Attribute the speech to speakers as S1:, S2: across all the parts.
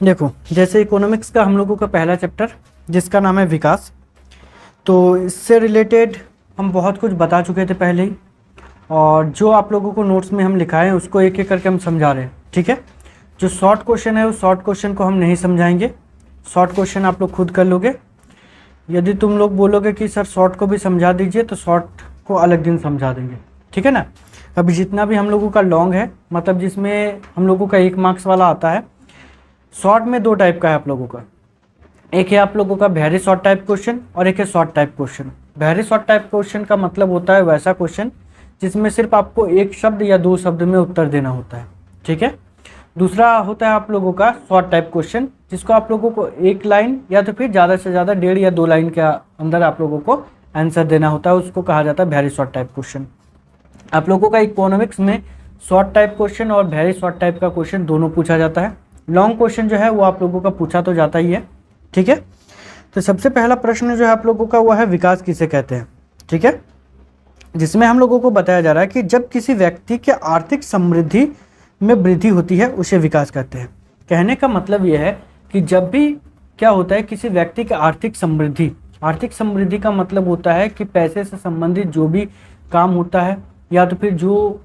S1: देखो, जैसे इकोनॉमिक्स का हम लोगों का पहला चैप्टर जिसका नाम है विकास, तो इससे रिलेटेड हम बहुत कुछ बता चुके थे पहले ही, और जो आप लोगों को नोट्स में हम लिखाए हैं उसको एक एक करके हम समझा रहे हैं। ठीक है, जो शॉर्ट क्वेश्चन है उस शॉर्ट क्वेश्चन को हम नहीं समझाएंगे, शॉर्ट क्वेश्चन आप लोग खुद कर लोगे। यदि तुम लोग बोलोगे कि सर शॉर्ट को भी समझा दीजिए, तो शॉर्ट को अलग दिन समझा देंगे। ठीक है ना। अभी जितना भी हम लोगों का लॉन्ग है, मतलब जिसमें हम लोगों का 1 मार्क्स वाला आता है, शॉर्ट में 2 टाइप का है आप लोगों का। एक है आप लोगों का वेरी शॉर्ट टाइप क्वेश्चन और एक है short type question. Very short type question का मतलब होता है वैसा क्वेश्चन जिसमें सिर्फ आपको 1 शब्द या 2 शब्द में उत्तर देना होता है। ठीक है। दूसरा होता है आप लोगों का शॉर्ट टाइप क्वेश्चन, जिसको आप लोगों को 1 लाइन या तो फिर ज़्यादा से ज़्यादा 1.5 या 2 लाइन के अंदर आप लोगों को आंसर देना होता है, उसको कहा जाता है वेरी शॉर्ट टाइप क्वेश्चन। आप लोगों का इकोनॉमिक्स में शॉर्ट टाइप क्वेश्चन और वेरी शॉर्ट टाइप का क्वेश्चन दोनों पूछा जाता है। लॉन्ग क्वेश्चन जो है वो आप लोगों का पूछा तो जाता ही है। ठीक है। तो सबसे पहला प्रश्न जो है आप लोगों का वो है विकास किसे कहते हैं। ठीक है, जिसमें हम लोगों को बताया जा रहा है कि जब किसी व्यक्ति के आर्थिक समृद्धि में वृद्धि होती है उसे विकास कहते हैं। कहने का मतलब यह है कि जब भी क्या होता है किसी व्यक्ति की आर्थिक समृद्धि का मतलब होता है कि पैसे से संबंधित जो भी काम होता है या तो फिर जो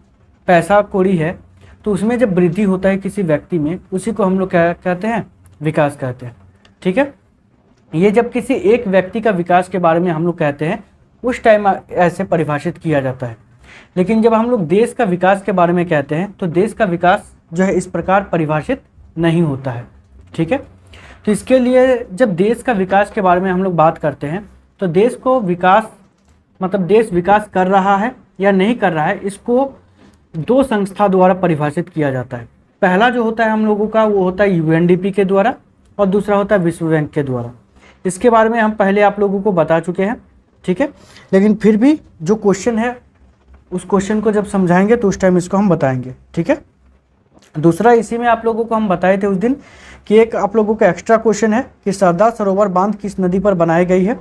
S1: पैसा कौड़ी है, तो उसमें जब वृद्धि होता है किसी व्यक्ति में, उसी को हम लोग क्या कहते हैं, विकास कहते हैं। ठीक है, ये जब किसी एक व्यक्ति का विकास के बारे में हम लोग कहते हैं उस टाइम ऐसे परिभाषित किया जाता है। लेकिन जब हम लोग देश का विकास के बारे में कहते हैं तो देश का विकास जो है इस प्रकार परिभाषित नहीं होता है। ठीक है, तो इसके लिए जब देश का विकास के बारे में हम लोग बात करते हैं तो देश को विकास मतलब देश विकास कर रहा है या नहीं कर रहा है, इसको 2 संस्था द्वारा परिभाषित किया जाता है। पहला जो होता है हम लोगों का वो होता है यूएनडीपी के द्वारा और दूसरा होता है विश्व बैंक के द्वारा। इसके बारे में हम पहले आप लोगों को बता चुके हैं। ठीक है, लेकिन फिर भी जो क्वेश्चन है उस क्वेश्चन को जब समझाएंगे तो उस टाइम इसको हम बताएंगे। ठीक है, दूसरा इसी में आप लोगों को हम बताए थे उस दिन कि एक आप लोगों का एक्स्ट्रा क्वेश्चन है कि सरदार सरोवर बांध किस नदी पर बनाई गई है,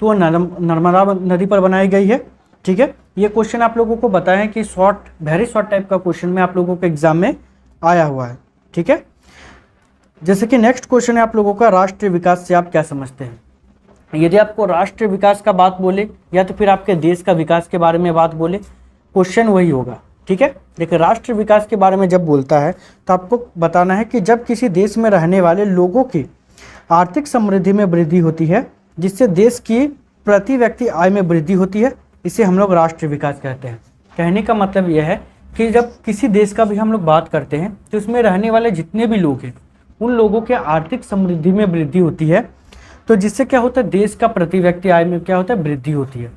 S1: तो वो नर्मदा नदी पर बनाई गई है। ठीक है, ये क्वेश्चन आप लोगों को बताएं कि वेरी शॉर्ट टाइप का क्वेश्चन में आप लोगों के एग्जाम में आया हुआ है। ठीक है, जैसे कि नेक्स्ट क्वेश्चन है आप लोगों का राष्ट्रीय विकास से आप क्या समझते हैं। यदि आपको राष्ट्रीय विकास का बात बोले या तो फिर आपके देश का विकास के बारे में बात बोले, क्वेश्चन वही होगा। ठीक है, देखिए राष्ट्रीय विकास के बारे में जब बोलता है तो आपको बताना है कि जब किसी देश में रहने वाले लोगों की आर्थिक समृद्धि में वृद्धि होती है जिससे देश की प्रति व्यक्ति आय में वृद्धि होती है, इसे हम लोग राष्ट्रीय विकास कहते हैं। कहने का मतलब यह है कि जब किसी देश का भी हम लोग बात करते हैं तो उसमें रहने वाले जितने भी लोग हैं उन लोगों के आर्थिक समृद्धि में वृद्धि होती है, तो जिससे क्या होता है देश का प्रति व्यक्ति आय में क्या होता है, वृद्धि होती है।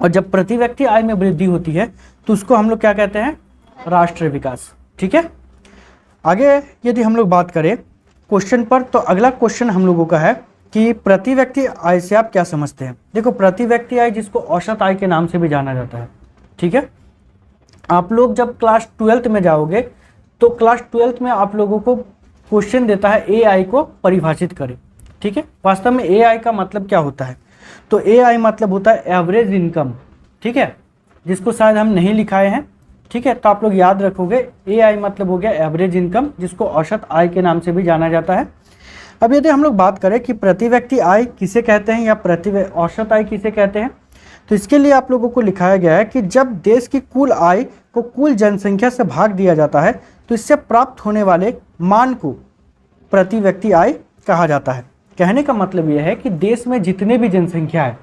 S1: और जब प्रति व्यक्ति आय में वृद्धि होती है तो उसको हम लोग क्या कहते हैं, राष्ट्रीय विकास। ठीक है, आगे यदि हम लोग बात करें क्वेश्चन पर, तो अगला क्वेश्चन हम लोगों का है कि प्रति व्यक्ति आय से आप क्या समझते हैं। देखो, प्रति व्यक्ति आय जिसको औसत आय के नाम से भी जाना जाता है। ठीक है, आप लोग जब क्लास 12th में जाओगे तो क्लास 12th में आप लोगों को क्वेश्चन देता है एआई को परिभाषित करें। ठीक है, वास्तव में एआई का मतलब क्या होता है, तो एआई मतलब होता है एवरेज इनकम। ठीक है, जिसको शायद हम नहीं लिखाए हैं। ठीक है, तो आप लोग याद रखोगे एआई मतलब हो गया एवरेज इनकम, जिसको औसत आय के नाम से भी जाना जाता है। अब यदि हम लोग बात करें कि प्रति व्यक्ति आय किसे कहते हैं या औसत आय किसे कहते हैं, तो इसके लिए आप लोगों को लिखाया गया है कि जब देश की कुल आय को कुल जनसंख्या से भाग दिया जाता है तो इससे प्राप्त होने वाले मान को प्रति व्यक्ति आय कहा जाता है। कहने का मतलब यह है कि देश में जितने भी जनसंख्या है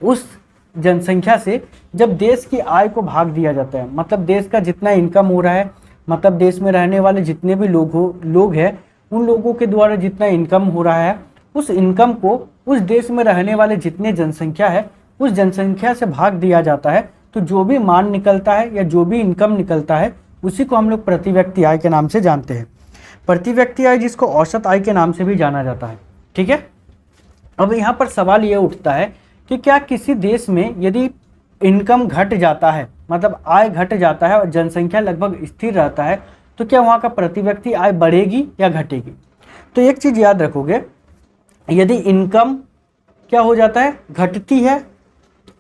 S1: उस जनसंख्या से जब देश की आय को भाग दिया जाता है, मतलब देश का जितना इनकम हो रहा है, मतलब देश में रहने वाले जितने भी लोग हैं उन लोगों के द्वारा जितना इनकम हो रहा है, उस इनकम को उस देश में रहने वाले जितने जनसंख्या है उस जनसंख्या से भाग दिया जाता है, तो जो भी मान निकलता है या जो भी इनकम निकलता है उसी को हम लोग प्रति व्यक्ति आय के नाम से जानते हैं। प्रति व्यक्ति आय जिसको औसत आय के नाम से भी जाना जाता है। ठीक है, अब यहाँ पर सवाल ये उठता है कि क्या किसी देश में यदि इनकम घट जाता है, मतलब आय घट जाता है और जनसंख्या लगभग स्थिर रहता है, तो क्या वहाँ का प्रति व्यक्ति आय बढ़ेगी या घटेगी। तो एक चीज़ याद रखोगे, यदि इनकम क्या हो जाता है, घटती है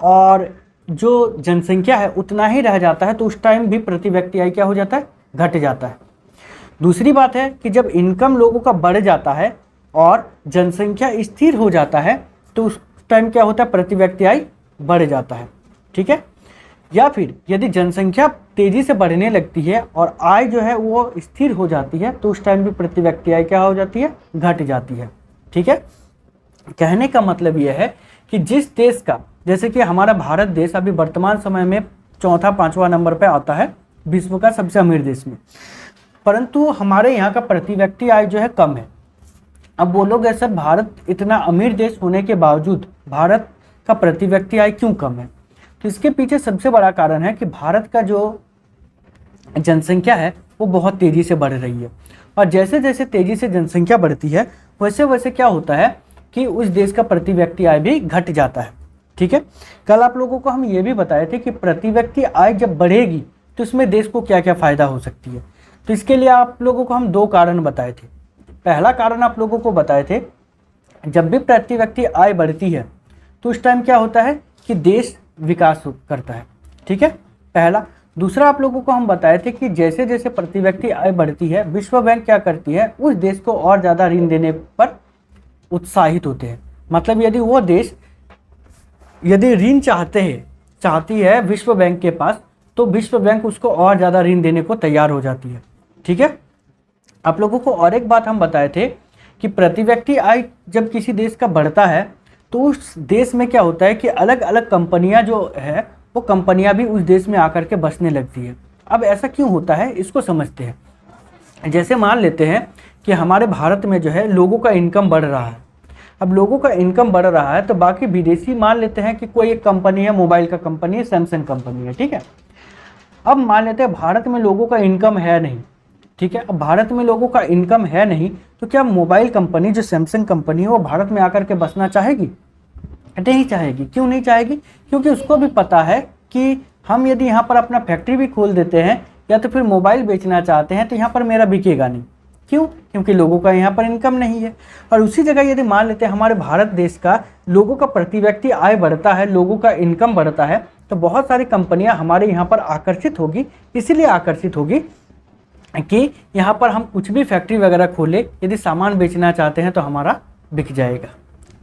S1: और जो जनसंख्या है उतना ही रह जाता है, तो उस टाइम भी प्रति व्यक्ति आय क्या हो जाता है, घट जाता है। दूसरी बात है कि जब इनकम लोगों का बढ़ जाता है और जनसंख्या स्थिर हो जाता है तो उस टाइम क्या होता है, प्रति व्यक्ति आय बढ़ जाता है। ठीक है, या फिर यदि जनसंख्या तेजी से बढ़ने लगती है और आय जो है वो स्थिर हो जाती है तो उस टाइम भी प्रति व्यक्ति आय क्या हो जाती है, घट जाती है। ठीक है, कहने का मतलब यह है कि जिस देश का, जैसे कि हमारा भारत देश अभी वर्तमान समय में चौथा पांचवा नंबर पे आता है विश्व का सबसे अमीर देश में, परंतु हमारे यहाँ का प्रति व्यक्ति आय जो है कम है। अब बोलोगे सर भारत इतना अमीर देश होने के बावजूद भारत का प्रति व्यक्ति आय क्यों कम है? तो इसके पीछे सबसे बड़ा कारण है कि भारत का जो जनसंख्या है वो बहुत तेज़ी से बढ़ रही है, और जैसे जैसे तेज़ी से जनसंख्या बढ़ती है वैसे वैसे क्या होता है कि उस देश का प्रति व्यक्ति आय भी घट जाता है। ठीक है, कल आप लोगों को हम ये भी बताए थे कि प्रति व्यक्ति आय जब बढ़ेगी तो इसमें देश को क्या क्या फ़ायदा हो सकती है। तो इसके लिए आप लोगों को हम दो कारण बताए थे। पहला कारण आप लोगों को बताए थे, जब भी प्रति व्यक्ति आय बढ़ती है तो उस टाइम क्या होता है कि देश विकास करता है। ठीक है, पहला। दूसरा आप लोगों को हम बताए थे कि जैसे जैसे प्रति व्यक्ति आय बढ़ती है विश्व बैंक क्या करती है, उस देश को और ज़्यादा ऋण देने पर उत्साहित होते हैं। मतलब यदि वो देश यदि ऋण चाहती है विश्व बैंक के पास, तो विश्व बैंक उसको और ज़्यादा ऋण देने को तैयार हो जाती है। ठीक है, आप लोगों को और एक बात हम बताए थे कि प्रति व्यक्ति आय जब किसी देश का बढ़ता है तो उस देश में क्या होता है कि अलग अलग कंपनियां जो है वो कंपनियां भी उस देश में आकर के बसने लगती है। अब ऐसा क्यों होता है इसको समझते हैं। जैसे मान लेते हैं कि हमारे भारत में जो है लोगों का इनकम बढ़ रहा है। अब लोगों का इनकम बढ़ रहा है तो बाकी विदेशी, मान लेते हैं कि कोई एक कंपनी है, मोबाइल का कंपनी है, सैमसंग कंपनी है। ठीक है, अब मान लेते हैं भारत में लोगों का इनकम है नहीं। ठीक है, अब भारत में लोगों का इनकम है नहीं तो क्या मोबाइल कंपनी जो सैमसंग कंपनी है वो भारत में आकर के बसना चाहेगी? नहीं चाहेगी। क्यों नहीं चाहेगी? क्योंकि उसको भी पता है कि हम यदि यहाँ पर अपना फैक्ट्री भी खोल देते हैं या तो फिर मोबाइल बेचना चाहते हैं तो यहाँ पर मेरा बिकेगा नहीं। क्यों? क्योंकि लोगों का यहाँ पर इनकम नहीं है। और उसी जगह यदि मान लेते हैं हमारे भारत देश का लोगों का प्रति व्यक्ति आय बढ़ता है, लोगों का इनकम बढ़ता है, तो बहुत सारी कंपनियाँ हमारे यहाँ पर आकर्षित होगी। इसीलिए आकर्षित होगी कि यहाँ पर हम कुछ भी फैक्ट्री वगैरह खोले, यदि सामान बेचना चाहते हैं तो हमारा बिक जाएगा।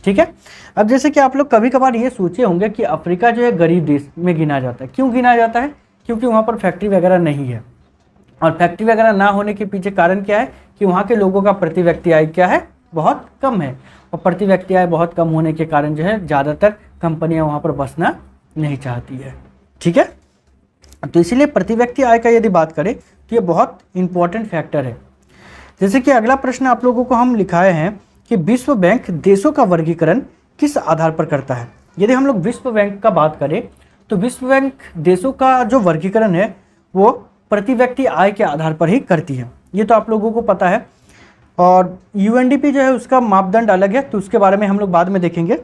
S1: ठीक है, अब जैसे कि आप लोग कभी कभार ये सोचे होंगे कि अफ्रीका जो है गरीब देश में गिना जाता है। क्यों गिना जाता है? क्योंकि वहाँ पर फैक्ट्री वगैरह नहीं है, और फैक्ट्री वगैरह ना होने के पीछे कारण क्या है कि वहाँ के लोगों का प्रति व्यक्ति आय क्या है, बहुत कम है। और प्रति व्यक्ति आय बहुत कम होने के कारण जो है ज़्यादातर कंपनियाँ वहाँ पर बसना नहीं चाहती है। ठीक है, तो इसीलिए प्रति व्यक्ति आय का यदि बात करें तो ये बहुत इंपॉर्टेंट फैक्टर है। जैसे कि अगला प्रश्न आप लोगों को हम लिखाए हैं कि विश्व बैंक देशों का वर्गीकरण किस आधार पर करता है। यदि हम लोग विश्व बैंक का बात करें तो विश्व बैंक देशों का जो वर्गीकरण है वो प्रति व्यक्ति आय के आधार पर ही करती है। ये तो आप लोगों को पता है। और यूएनडीपी जो है उसका मापदंड अलग है, तो उसके बारे में हम लोग बाद में देखेंगे।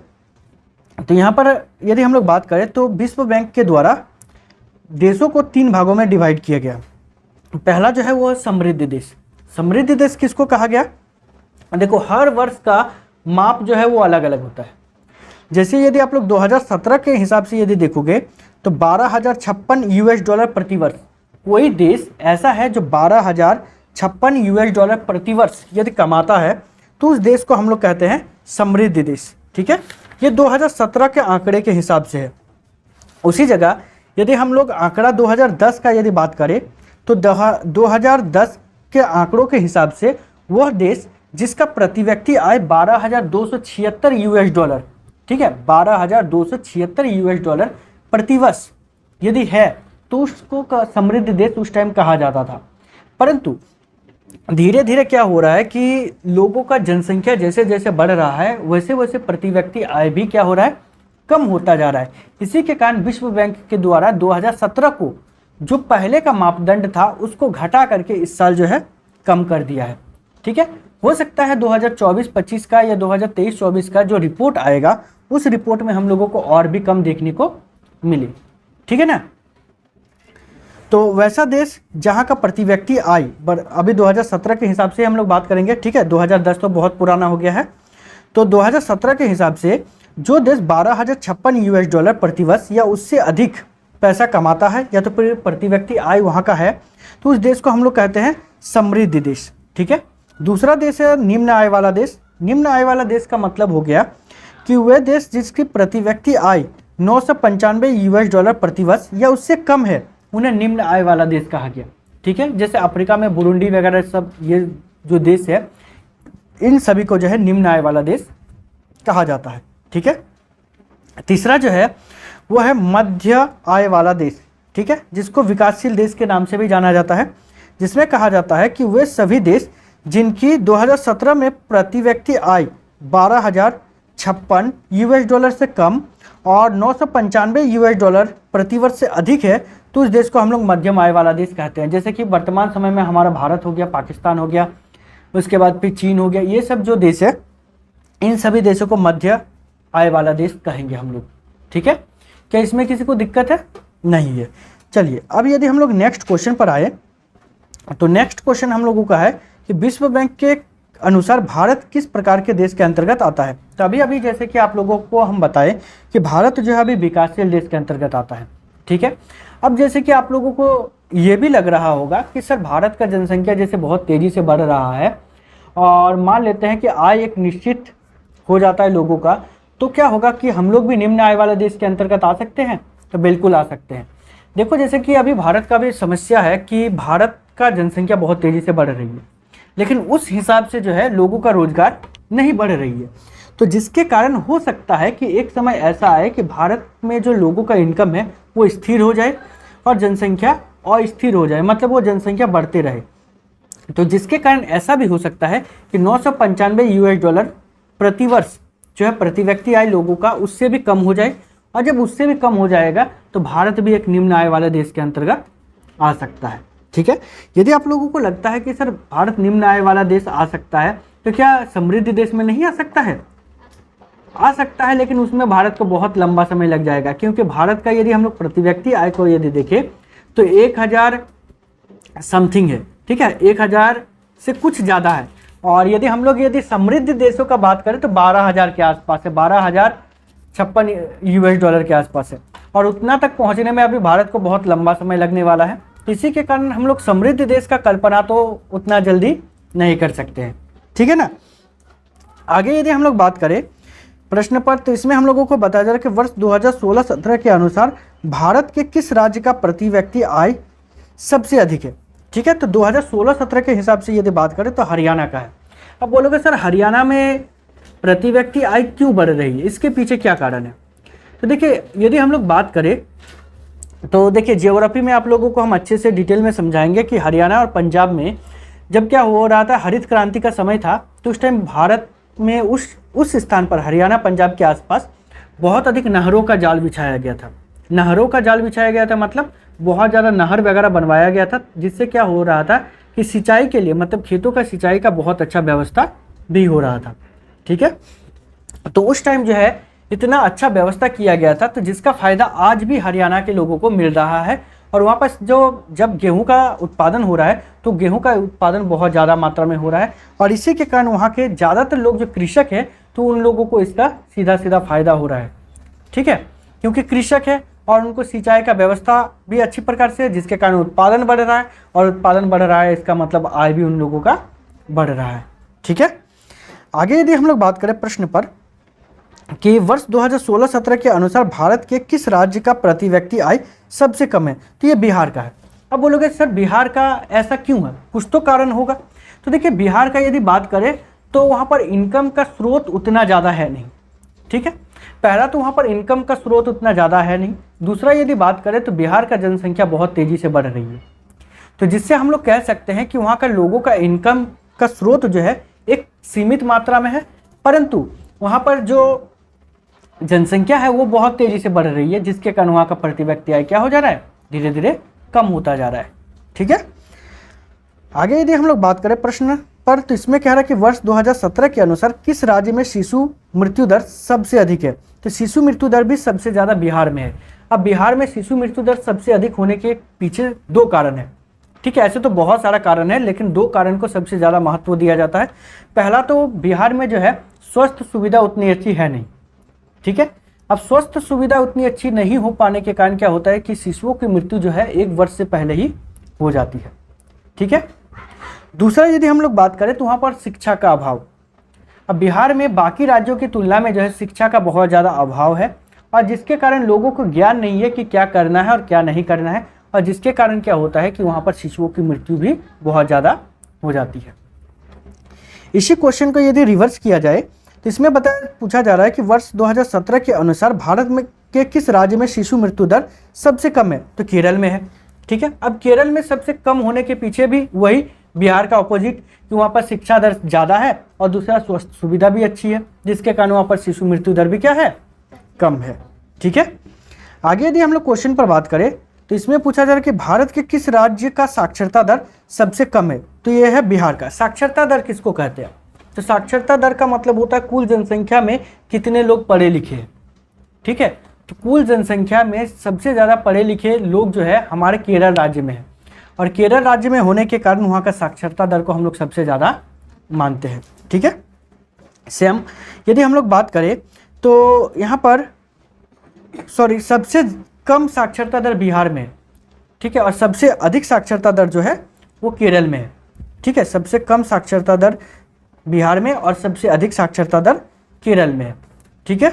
S1: तो यहाँ पर यदि हम लोग बात करें तो विश्व बैंक के द्वारा देशों को 3 भागों में डिवाइड किया गया। पहला जो है वो समृद्ध देश। समृद्ध देश किसको कहा गया? देखो, हर वर्ष का माप जो है वो अलग अलग होता है। जैसे यदि आप लोग 2017 के हिसाब से यदि देखोगे तो $12,056 प्रति वर्ष। कोई देश ऐसा है जो $12,056 प्रति वर्ष यदि कमाता है तो उस देश को हम लोग कहते हैं समृद्ध देश। ठीक है, ये 2017 के आंकड़े के हिसाब से है। उसी जगह यदि हम लोग आंकड़ा 2010 का यदि बात करें तो 2010 के आंकड़ों के हिसाब से वह देश जिसका प्रति व्यक्ति आय $12,276, ठीक है, $12,276 प्रति वर्ष यदि है तो उसको समृद्ध देश उस टाइम कहा जाता था। परंतु धीरे धीरे क्या हो रहा है कि लोगों का जनसंख्या जैसे जैसे बढ़ रहा है वैसे वैसे प्रति व्यक्ति आय भी क्या हो रहा है, कम होता जा रहा है। इसी के कारण विश्व बैंक के द्वारा 2017 को जो पहले का मापदंड था उसको घटा करके इस साल जो है कम कर दिया है। ठीक है, हो सकता है 2024-25 का या 2023-24 का जो रिपोर्ट आएगा उस रिपोर्ट में हम लोगों को और भी कम देखने को मिले। ठीक है ना। तो वैसा देश जहां का प्रति व्यक्ति आय अभी 2017 के हिसाब से हम लोग बात करेंगे। ठीक है, 2010 तो बहुत पुराना हो गया है। तो 2017 के हिसाब से जो देश $12,056 प्रति वर्ष या उससे अधिक पैसा कमाता है या तो फिर प्रति व्यक्ति आय वहाँ का है, तो उस देश को हम लोग कहते हैं समृद्ध देश। ठीक है। दूसरा देश है निम्न आय वाला देश। निम्न आय वाला देश का मतलब हो गया कि वह देश जिसकी प्रति व्यक्ति आय $995 प्रति वर्ष या उससे कम है, उन्हें निम्न आय वाला देश कहा गया। ठीक है। जैसे अफ्रीका में बुरुंडी वगैरह सब ये जो देश है, इन सभी को जो है निम्न आय वाला देश कहा जाता है। ठीक है। तीसरा जो है वो है मध्य आय वाला देश। ठीक है, जिसको विकासशील देश के नाम से भी जाना जाता है, जिसमें कहा जाता है कि वे सभी देश जिनकी 2017 में प्रति व्यक्ति आय $12,056 से कम और $995 प्रति वर्ष से अधिक है, तो उस देश को हम लोग मध्यम आय वाला देश कहते हैं। जैसे कि वर्तमान समय में हमारा भारत हो गया, पाकिस्तान हो गया, उसके बाद फिर चीन हो गया, ये सब जो देश है इन सभी देशों को मध्य आय वाला देश कहेंगे हम लोग। ठीक है, क्या इसमें किसी को दिक्कत है? नहीं है। चलिए अब यदि हम लोग नेक्स्ट क्वेश्चन पर आए, तो नेक्स्ट क्वेश्चन हम लोगों का है कि विश्व बैंक के अनुसार भारत किस प्रकार के देश के अंतर्गत आता है। तो अभी जैसे कि आप लोगों को हम बताएं कि भारत जो है अभी विकासशील देश के अंतर्गत आता है। ठीक है। अब जैसे कि आप लोगों को ये भी लग रहा होगा कि सर भारत का जनसंख्या जैसे बहुत तेज़ी से बढ़ रहा है और मान लेते हैं कि आय एक निश्चित हो जाता है लोगों का, तो क्या होगा कि हम लोग भी निम्न आय वाले देश के अंतर्गत आ सकते हैं? तो बिल्कुल आ सकते हैं। देखो जैसे कि अभी भारत का भी समस्या है कि भारत का जनसंख्या बहुत तेज़ी से बढ़ रही है, लेकिन उस हिसाब से जो है लोगों का रोजगार नहीं बढ़ रही है, तो जिसके कारण हो सकता है कि एक समय ऐसा आए कि भारत में जो लोगों का इनकम है वो स्थिर हो जाए और जनसंख्या अस्थिर हो जाए, मतलब वो जनसंख्या बढ़ते रहे। तो जिसके कारण ऐसा भी हो सकता है कि $995 प्रति वर्ष जो है प्रति व्यक्ति आय लोगों का उससे भी कम हो जाए, और जब उससे भी कम हो जाएगा तो भारत भी एक निम्न आय वाले देश के अंतर्गत आ सकता है। ठीक है। यदि आप लोगों को लगता है कि सर भारत निम्न आय वाला देश आ सकता है, तो क्या समृद्ध देश में नहीं आ सकता है? आ सकता है, लेकिन उसमें भारत को बहुत लंबा समय लग जाएगा, क्योंकि भारत का यदि हम लोग प्रति व्यक्ति आय को यदि देखें तो 1000 समथिंग है। ठीक है, 1000 से कुछ ज़्यादा है, और यदि हम लोग यदि समृद्ध देशों का बात करें तो 12,000 के आसपास है, $12,056 के आसपास है, और उतना तक पहुंचने में अभी भारत को बहुत लंबा समय लगने वाला है। इसी के कारण हम लोग समृद्ध देश का कल्पना तो उतना जल्दी नहीं कर सकते हैं। ठीक है ना। आगे यदि हम लोग बात करें प्रश्न पर, तो इसमें हम लोगों को बताया जा रहा है कि वर्ष 2016-17 के अनुसार भारत के किस राज्य का प्रति व्यक्ति आय सबसे अधिक है। ठीक है, तो 2016-17 के हिसाब से यदि बात करें तो हरियाणा का है। अब बोलोगे सर हरियाणा में प्रति व्यक्ति आय क्यों बढ़ रही है, इसके पीछे क्या कारण है? तो देखिए यदि हम लोग बात करें तो देखिए ज्योग्राफी में आप लोगों को हम अच्छे से डिटेल में समझाएंगे कि हरियाणा और पंजाब में जब क्या हो रहा था, हरित क्रांति का समय था, तो उस टाइम भारत में उस स्थान पर हरियाणा पंजाब के आसपास बहुत अधिक नहरों का जाल बिछाया गया था। नहरों का जाल बिछाया गया था मतलब बहुत ज़्यादा नहर वगैरह बनवाया गया था, जिससे क्या हो रहा था कि सिंचाई के लिए, मतलब खेतों का सिंचाई का बहुत अच्छा व्यवस्था भी हो रहा था। ठीक है, तो उस टाइम जो है इतना अच्छा व्यवस्था किया गया था, तो जिसका फ़ायदा आज भी हरियाणा के लोगों को मिल रहा है। और वहाँ पर जब गेहूं का उत्पादन हो रहा है तो गेहूं का उत्पादन बहुत ज़्यादा मात्रा में हो रहा है, और इसी के कारण वहाँ के ज़्यादातर लोग जो कृषक हैं तो उन लोगों को इसका सीधा सीधा फ़ायदा हो रहा है। ठीक है, क्योंकि कृषक है और उनको सिंचाई का व्यवस्था भी अच्छी प्रकार से है, जिसके कारण उत्पादन बढ़ रहा है, और उत्पादन बढ़ रहा है इसका मतलब आय भी उन लोगों का बढ़ रहा है। ठीक है, आगे यदि हम लोग बात करें प्रश्न पर कि वर्ष 2016-17 के अनुसार भारत के किस राज्य का प्रति व्यक्ति आय सबसे कम है, तो ये बिहार का है। अब बोलोगे सर बिहार का ऐसा क्यों है, कुछ तो कारण होगा। तो देखिए बिहार का यदि बात करें तो वहाँ पर इनकम का स्रोत उतना ज़्यादा है नहीं। ठीक है, पहला तो वहाँ पर इनकम का स्रोत उतना ज़्यादा है नहीं, दूसरा यदि बात करें तो बिहार का जनसंख्या बहुत तेज़ी से बढ़ रही है, तो जिससे हम लोग कह सकते हैं कि वहाँ का लोगों का इनकम का स्रोत जो है एक सीमित मात्रा में है, परंतु वहाँ पर जो जनसंख्या है वो बहुत तेज़ी से बढ़ रही है, जिसके कारण वहाँ का प्रति व्यक्ति आय क्या हो जा रहा है, धीरे धीरे कम होता जा रहा है। ठीक है, आगे यदि हम लोग बात करें प्रश्न पर, तो इसमें कह रहा है कि वर्ष 2017 के अनुसार किस राज्य में शिशु मृत्यु दर सबसे अधिक है। तो शिशु मृत्यु दर भी सबसे ज़्यादा बिहार में है। अब बिहार में शिशु मृत्यु दर सबसे अधिक होने के पीछे दो कारण है। ठीक है, ऐसे तो बहुत सारा कारण है, लेकिन दो कारण को सबसे ज़्यादा महत्व दिया जाता है। पहला तो बिहार में जो है स्वास्थ्य सुविधा उतनी अच्छी है नहीं। ठीक है, अब स्वस्थ सुविधा उतनी अच्छी नहीं हो पाने के कारण क्या होता है कि शिशुओं की मृत्यु जो है 1 वर्ष से पहले ही हो जाती है। ठीक है। दूसरा यदि हम लोग बात करें तो वहाँ पर शिक्षा का अभाव। अब बिहार में बाकी राज्यों की तुलना में जो है शिक्षा का बहुत ज़्यादा अभाव है, और जिसके कारण लोगों को ज्ञान नहीं है कि क्या करना है और क्या नहीं करना है, और जिसके कारण क्या होता है कि वहाँ पर शिशुओं की मृत्यु भी बहुत ज़्यादा हो जाती है। इसी क्वेश्चन को यदि रिवर्स किया जाए तो इसमें पूछा जा रहा है कि वर्ष 2017 के अनुसार भारत में के किस राज्य में शिशु मृत्यु दर सबसे कम है? तो केरल में है। ठीक है। अब केरल में सबसे कम होने के पीछे भी वही बिहार का ऑपोजिट, कि वहाँ पर शिक्षा दर ज़्यादा है और दूसरा स्वास्थ्य सुविधा भी अच्छी है, जिसके कारण वहाँ पर शिशु मृत्यु दर भी क्या है? कम है। ठीक है। आगे यदि हम लोग क्वेश्चन पर बात करें तो इसमें पूछा जा रहा है कि भारत के किस राज्य का साक्षरता दर सबसे कम है? तो ये है बिहार का। साक्षरता दर किसको कहते हैं? तो साक्षरता दर का मतलब होता है कुल जनसंख्या में कितने लोग पढ़े लिखे हैं। ठीक है। तो कुल जनसंख्या में सबसे ज़्यादा पढ़े लिखे लोग जो है हमारे केरल राज्य में है, और केरल राज्य में होने के कारण वहाँ का साक्षरता दर को हम लोग सबसे ज़्यादा मानते हैं। ठीक है। सेम यदि हम लोग बात करें तो यहाँ पर सबसे कम साक्षरता दर बिहार में है। ठीक है। और सबसे अधिक साक्षरता दर जो है वो केरल में है। ठीक है। सबसे कम साक्षरता दर बिहार में और सबसे अधिक साक्षरता दर केरल में है। ठीक है।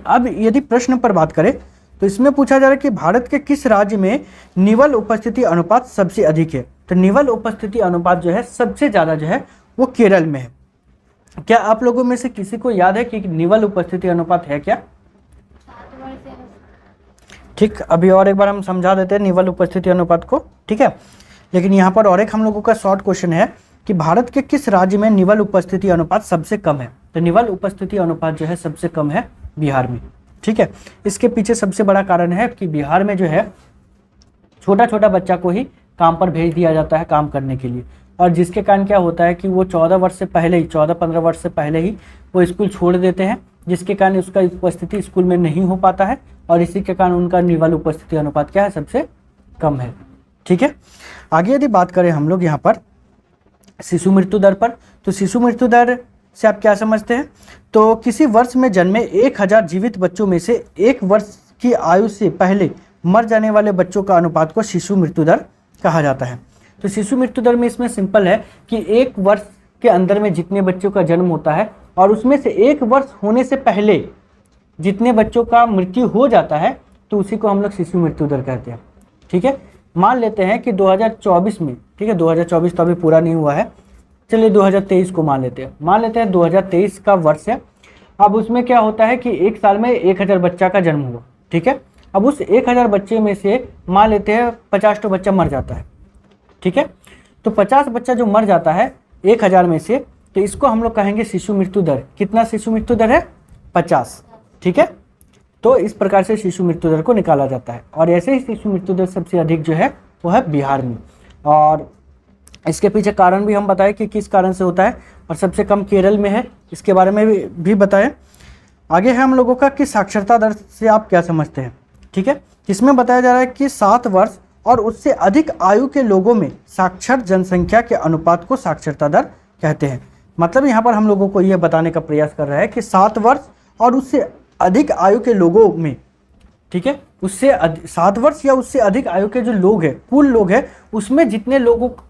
S1: अब यदि प्रश्न पर बात करें तो इसमें पूछा जा रहा है कि भारत के किस राज्य में निवल उपस्थिति अनुपात सबसे अधिक है? तो निवल उपस्थिति अनुपात जो है सबसे ज़्यादा जो है वो केरल में है। क्या आप लोगों में से किसी को याद है कि निवल उपस्थिति अनुपात है क्या? ठीक, अभी और एक बार हम समझा देते हैं निवल उपस्थिति अनुपात को। ठीक है। लेकिन यहाँ पर और एक हम लोगों का शॉर्ट क्वेश्चन है कि भारत के किस राज्य में निवल उपस्थिति अनुपात सबसे कम है? तो निवल उपस्थिति अनुपात जो है सबसे कम है बिहार में। ठीक है। इसके पीछे सबसे बड़ा कारण है कि बिहार में जो है छोटा छोटा बच्चा को ही काम पर भेज दिया जाता है काम करने के लिए, और जिसके कारण क्या होता है कि वो 14 वर्ष से पहले ही 14-15 वर्ष से पहले ही वो स्कूल छोड़ देते हैं, जिसके कारण उसका उपस्थिति स्कूल में नहीं हो पाता है, और इसी के कारण उनका निवल उपस्थिति अनुपात क्या है? सबसे कम है। ठीक है। आगे यदि बात करें हम लोग यहाँ पर शिशु मृत्यु दर पर, तो शिशु मृत्यु दर से आप क्या समझते हैं? तो किसी वर्ष में जन्मे 1000 जीवित बच्चों में से 1 वर्ष की आयु से पहले मर जाने वाले बच्चों का अनुपात को शिशु मृत्यु दर कहा जाता है। तो शिशु मृत्यु दर में इसमें सिंपल है कि 1 वर्ष के अंदर में जितने बच्चों का जन्म होता है और उसमें से 1 वर्ष होने से पहले जितने बच्चों का मृत्यु हो जाता है, तो उसी को हम लोग शिशु मृत्यु दर कहते हैं। ठीक है। मान लेते हैं कि 2024 में, ठीक है, 2024 तो अभी पूरा नहीं हुआ है, चलिए 2023 को मान लेते हैं। मान लेते हैं 2023 का वर्ष है। अब उसमें क्या होता है कि एक साल में 1000 बच्चा का जन्म हुआ। ठीक है। अब उस 1000 बच्चे में से मान लेते हैं 50 बच्चा मर जाता है। ठीक है। तो 50 बच्चा जो मर जाता है 1000 में से, तो इसको हम लोग कहेंगे शिशु मृत्यु दर। कितना शिशु मृत्यु दर है? 50। ठीक है। तो इस प्रकार से शिशु मृत्यु दर को निकाला जाता है, और ऐसे ही शिशु मृत्यु दर सबसे अधिक जो है वो है बिहार में। और इसके पीछे कारण भी हम बताएं कि किस कारण से होता है, और सबसे कम केरल में है, इसके बारे में भी बताएं। आगे है हम लोगों का कि साक्षरता दर से आप क्या समझते हैं? ठीक है। इसमें बताया जा रहा है कि 7 वर्ष और उससे अधिक आयु के लोगों में साक्षर जनसंख्या के अनुपात को साक्षरता दर कहते हैं। मतलब यहाँ पर हम लोगों को यह बताने का प्रयास कर रहा है कि 7 वर्ष और उससे अधिक आयु के लोगों में, ठीक है, उससे 7 वर्ष या उससे अधिक आयु के जो लोग हैं, कुल लोग हैं, उसमें जितने लोग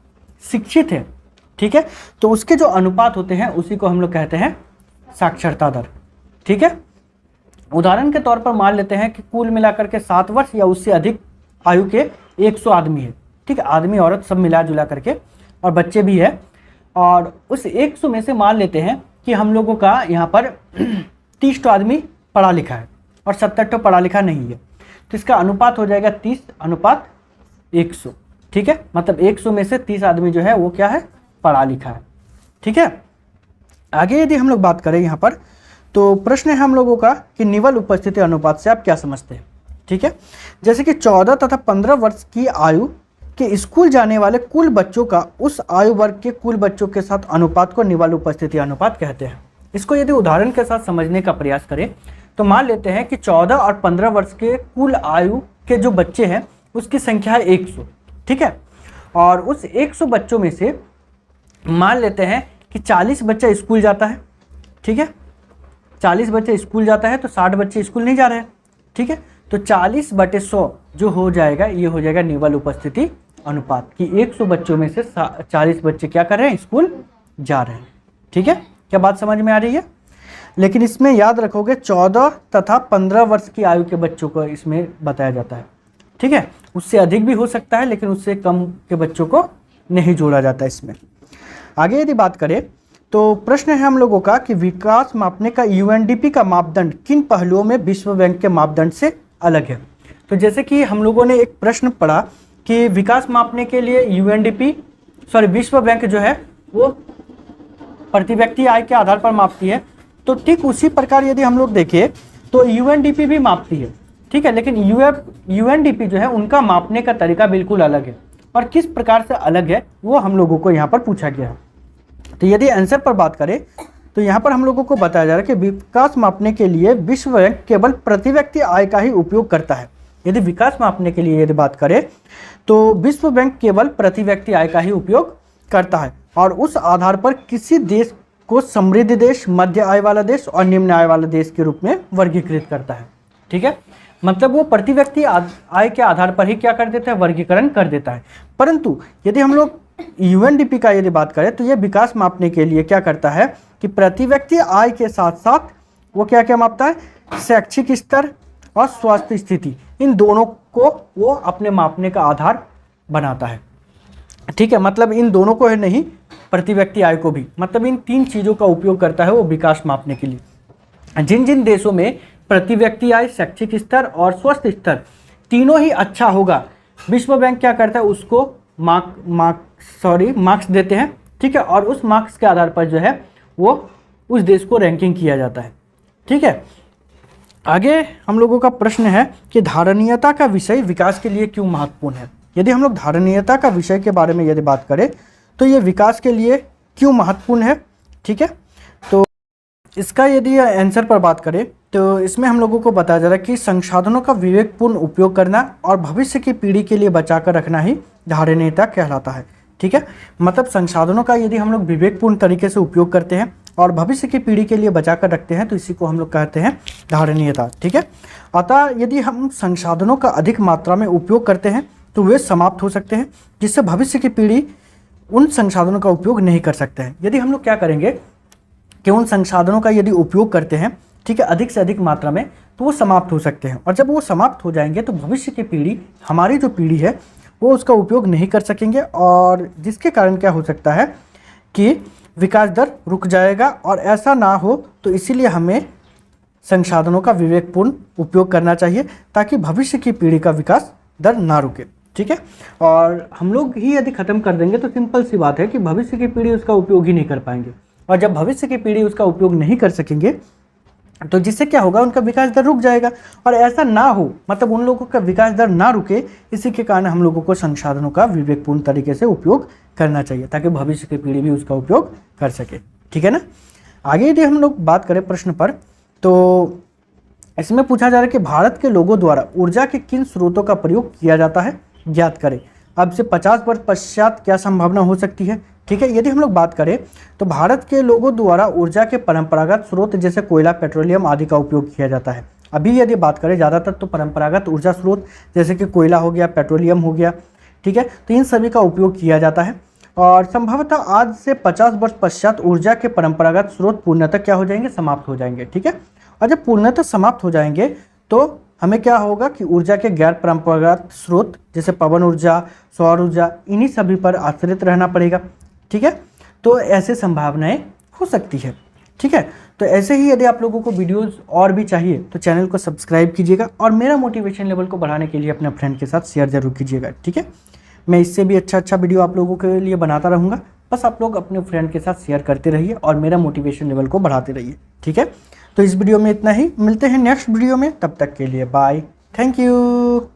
S1: शिक्षित हैं, ठीक है, तो उसके जो अनुपात होते हैं उसी को हम लोग कहते हैं साक्षरता दर। ठीक है। उदाहरण के तौर पर मान लेते हैं कि कुल मिलाकर के 7 वर्ष या उससे अधिक आयु के 100 आदमी है। ठीक है। आदमी औरत सब मिला जुला करके, और बच्चे भी है, और उस 100 में से मान लेते हैं कि हम लोगों का यहाँ पर 30 आदमी पढ़ा लिखा है और 70 पढ़ा लिखा नहीं है, तो इसका अनुपात हो जाएगा 30:100। ठीक है। मतलब 100 में से 30 आदमी जो है वो क्या है? पढ़ा लिखा है। ठीक है। आगे यदि हम लोग बात करें यहाँ पर, तो प्रश्न है हम लोगों का कि निवल उपस्थिति अनुपात से आप क्या समझते हैं? ठीक है। जैसे कि 14 तथा 15 वर्ष की आयु के स्कूल जाने वाले कुल बच्चों का उस आयु वर्ग के कुल बच्चों के साथ अनुपात को निवल उपस्थिति अनुपात कहते हैं। इसको यदि उदाहरण के साथ समझने का प्रयास करें तो मान लेते हैं कि 14 और 15 वर्ष के कुल आयु के जो बच्चे हैं उसकी संख्या है 100। ठीक है। और उस 100 बच्चों में से मान लेते हैं कि 40 बच्चा स्कूल जाता है। ठीक है। 40 बच्चे स्कूल जाता है तो 60 बच्चे स्कूल नहीं जा रहे हैं, ठीक है। तो 40/100 जो हो जाएगा ये हो जाएगा निवल उपस्थिति अनुपात कि 100 बच्चों में से 40 बच्चे क्या कर रहे हैं, स्कूल जा रहे हैं, ठीक है। क्या बात समझ में आ रही है? लेकिन इसमें याद रखोगे 14 तथा 15 वर्ष की आयु के बच्चों को इसमें बताया जाता है, ठीक है। उससे अधिक भी हो सकता है लेकिन उससे कम के बच्चों को नहीं जोड़ा जाता इसमें। आगे यदि बात करें तो प्रश्न है हम लोगों का कि विकास मापने का यूएनडीपी का मापदंड किन पहलुओं में विश्व बैंक के मापदंड से अलग है। तो जैसे कि हम लोगों ने एक प्रश्न पढ़ा कि विकास मापने के लिए विश्व बैंक जो है वो प्रति व्यक्ति आय के आधार पर मापती है। तो ठीक उसी प्रकार यदि हम लोग देखें तो यूएनडीपी भी मापती है, ठीक है। लेकिन यूएनडीपी जो है उनका मापने का तरीका बिल्कुल अलग है और किस प्रकार से अलग है वो हम लोगों को यहाँ पर पूछा गया है। तो यदि आंसर पर बात करें तो यहाँ पर हम लोगों को बताया जा रहा है कि विकास मापने के लिए विश्व बैंक केवल प्रति व्यक्ति आय का ही उपयोग करता है। यदि विकास मापने के लिए यदि बात करें तो विश्व बैंक केवल प्रति व्यक्ति आय का ही उपयोग करता है और उस आधार पर किसी देश को समृद्ध देश, मध्य आय वाला देश और निम्न आय वाला देश के रूप में वर्गीकृत करता है, ठीक है। मतलब वो प्रति व्यक्ति आय के आधार पर ही क्या कर देता है, वर्गीकरण कर देता है। परंतु यदि हम लोग यूएनडीपी का यदि बात करें तो यह विकास मापने के लिए क्या करता है कि प्रति व्यक्ति आय के साथ साथ वो क्या क्या मापता है, शैक्षिक स्तर और स्वास्थ्य स्थिति, इन दोनों को वो अपने मापने का आधार बनाता है, ठीक है। मतलब इन दोनों को है नहीं, प्रति व्यक्ति आय को भी, मतलब इन 3 चीज़ों का उपयोग करता है वो विकास मापने के लिए। जिन जिन देशों में प्रति व्यक्ति आय, शैक्षिक स्तर और स्वास्थ्य स्तर तीनों ही अच्छा होगा, विश्व बैंक क्या करता है उसको मार्क्स देते हैं, ठीक है। और उस मार्क्स के आधार पर जो है वो उस देश को रैंकिंग किया जाता है, ठीक है। आगे हम लोगों का प्रश्न है कि धारणीयता का विषय विकास के लिए क्यों महत्वपूर्ण है। यदि हम लोग धारणीयता का विषय के बारे में यदि बात करें तो ये विकास के लिए क्यों महत्वपूर्ण है, ठीक है। तो इसका यदि आंसर पर बात करें तो इसमें हम लोगों को बताया जा रहा है कि संसाधनों का विवेकपूर्ण उपयोग करना और भविष्य की पीढ़ी के लिए बचाकर रखना ही धारणीयता कहलाता है, ठीक है। मतलब संसाधनों का यदि हम लोग विवेकपूर्ण तरीके से उपयोग करते हैं और भविष्य की पीढ़ी के लिए बचाकर रखते हैं तो इसी को हम लोग कहते हैं धारणीयता, ठीक है। अतः यदि हम संसाधनों का अधिक मात्रा में उपयोग करते हैं तो वे समाप्त हो सकते हैं, जिससे भविष्य की पीढ़ी उन संसाधनों का उपयोग नहीं कर सकते हैं। यदि हम लोग क्या करेंगे कि उन संसाधनों का यदि उपयोग करते हैं, ठीक है, अधिक से अधिक मात्रा में, तो वो समाप्त हो सकते हैं और जब वो समाप्त हो जाएंगे तो भविष्य की पीढ़ी, हमारी जो पीढ़ी है वो उसका उपयोग नहीं कर सकेंगे और जिसके कारण क्या हो सकता है कि विकास दर रुक जाएगा। और ऐसा ना हो तो इसीलिए हमें संसाधनों का विवेकपूर्ण उपयोग करना चाहिए ताकि भविष्य की पीढ़ी का विकास दर ना रुके, ठीक है। और हम लोग ही यदि ख़त्म कर देंगे तो सिंपल सी बात है कि भविष्य की पीढ़ी उसका उपयोग ही नहीं कर पाएंगे और जब भविष्य की पीढ़ी उसका उपयोग नहीं कर सकेंगे तो जिससे क्या होगा, उनका विकास दर रुक जाएगा। और ऐसा ना हो, मतलब उन लोगों का विकास दर ना रुके, इसी के कारण हम लोगों को संसाधनों का विवेकपूर्ण तरीके से उपयोग करना चाहिए ताकि भविष्य की पीढ़ी भी उसका उपयोग कर सके, ठीक है ना। आगे यदि हम लोग बात करें प्रश्न पर तो इसमें पूछा जा रहा है कि भारत के लोगों द्वारा ऊर्जा के किन स्रोतों का प्रयोग किया जाता है, ज्ञात करें। अब से 50 वर्ष पश्चात क्या संभावना हो सकती है, ठीक है। यदि हम लोग बात करें तो भारत के लोगों द्वारा ऊर्जा के परंपरागत स्रोत जैसे कोयला, पेट्रोलियम आदि का उपयोग किया जाता है। अभी यदि बात करें ज़्यादातर तो परंपरागत ऊर्जा स्रोत जैसे कि कोयला हो गया, पेट्रोलियम हो गया, ठीक है, तो इन सभी का उपयोग किया जाता है। और संभवतः आज से 50 वर्ष पश्चात ऊर्जा के परंपरागत स्रोत पूर्णतः क्या हो जाएंगे, समाप्त हो जाएंगे, ठीक है। और जब पूर्णतः समाप्त हो जाएंगे तो हमें क्या होगा कि ऊर्जा के गैर परंपरागत स्रोत जैसे पवन ऊर्जा, सौर ऊर्जा, इन्हीं सभी पर आश्रित रहना पड़ेगा, ठीक है। तो ऐसे संभावनाएं हो सकती है, ठीक है। तो ऐसे ही यदि आप लोगों को वीडियोस और भी चाहिए तो चैनल को सब्सक्राइब कीजिएगा और मेरा मोटिवेशन लेवल को बढ़ाने के लिए अपने फ्रेंड के साथ शेयर जरूर कीजिएगा, ठीक है। मैं इससे भी अच्छा वीडियो आप लोगों के लिए बनाता रहूँगा, बस आप लोग अपने फ्रेंड के साथ शेयर करते रहिए और मेरा मोटिवेशन लेवल को बढ़ाते रहिए, ठीक है। तो इस वीडियो में इतना ही, मिलते हैं नेक्स्ट वीडियो में, तब तक के लिए बाय, थैंक यू।